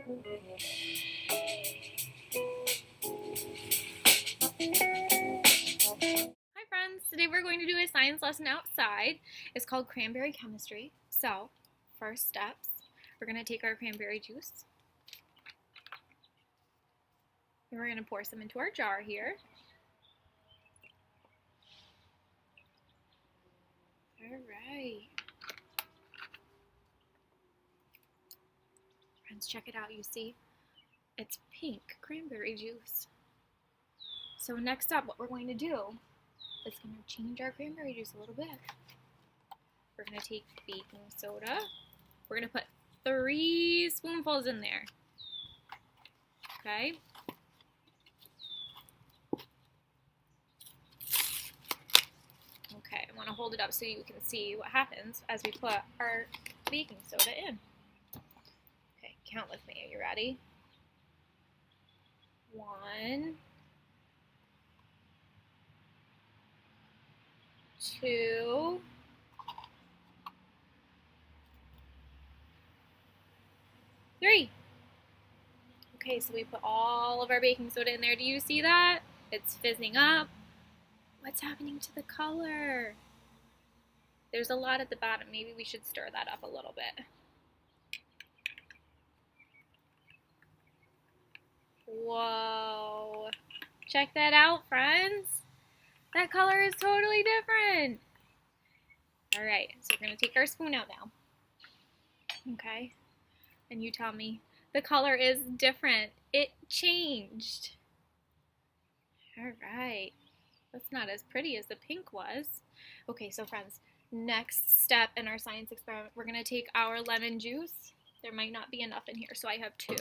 Hi friends, today we're going to do a science lesson outside. It's called Cranberry Chemistry. So, first steps, we're going to take our cranberry juice and we're going to pour some into our jar here. Alright. Friends, check it out. You see? It's pink cranberry juice. So next up, what we're going to do is going to change our cranberry juice a little bit. We're going to take baking soda. We're going to put 3 spoonfuls in there. Okay? Okay, I want to hold it up so you can see what happens as we put our baking soda in. Okay, count with me. Are you ready? 1, 2, 3. Okay, so we put all of our baking soda in there. Do you see that? It's fizzing up. What's happening to the color? There's a lot at the bottom. Maybe we should stir that up a little bit. Whoa. Check that out, friends. That color is totally different. All right, so we're going to take our spoon out now. Okay, and you tell me. The color is different. It changed. All right. That's not as pretty as the pink was. Okay, so friends, next step in our science experiment, we're going to take our lemon juice. There might not be enough in here, so I have 2.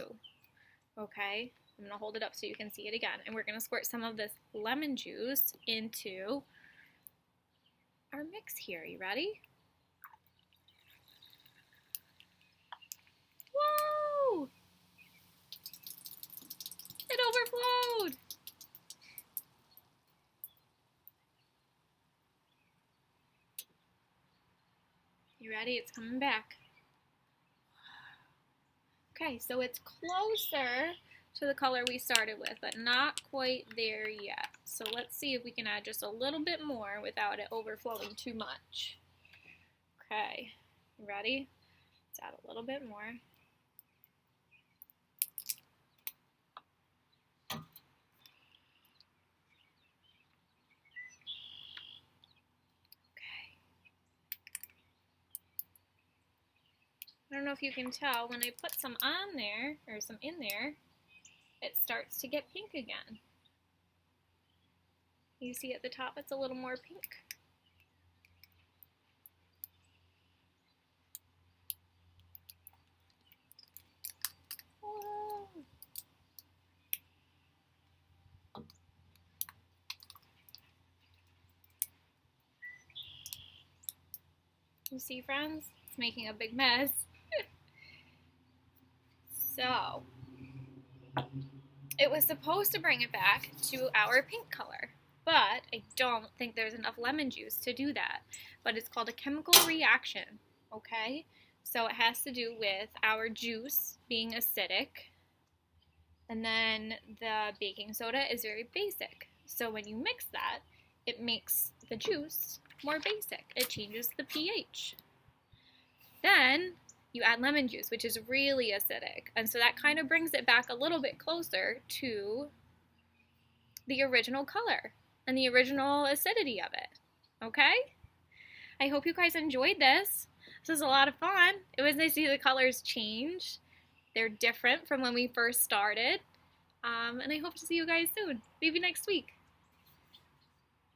Okay, I'm going to hold it up so you can see it again. And we're going to squirt some of this lemon juice into our mix here. You ready? Whoa! It overflowed! You ready? It's coming back. Okay, so it's closer to the color we started with, but not quite there yet. So let's see if we can add just a little bit more without it overflowing too much. Okay, you ready? Let's add a little bit more. I don't know if you can tell, when I put some on there, or some in there, it starts to get pink again. You see at the top it's a little more pink. Whoa. You see, friends? It's making a big mess. So, it was supposed to bring it back to our pink color, but I don't think there's enough lemon juice to do that. But it's called a chemical reaction, okay? So it has to do with our juice being acidic, and then the baking soda is very basic. So when you mix that, it makes the juice more basic. It changes the pH. Then you add lemon juice, which is really acidic. And so that kind of brings it back a little bit closer to the original color and the original acidity of it. Okay? I hope you guys enjoyed this. This was a lot of fun. It was nice to see the colors change. They're different from when we first started. And I hope to see you guys soon. Maybe next week.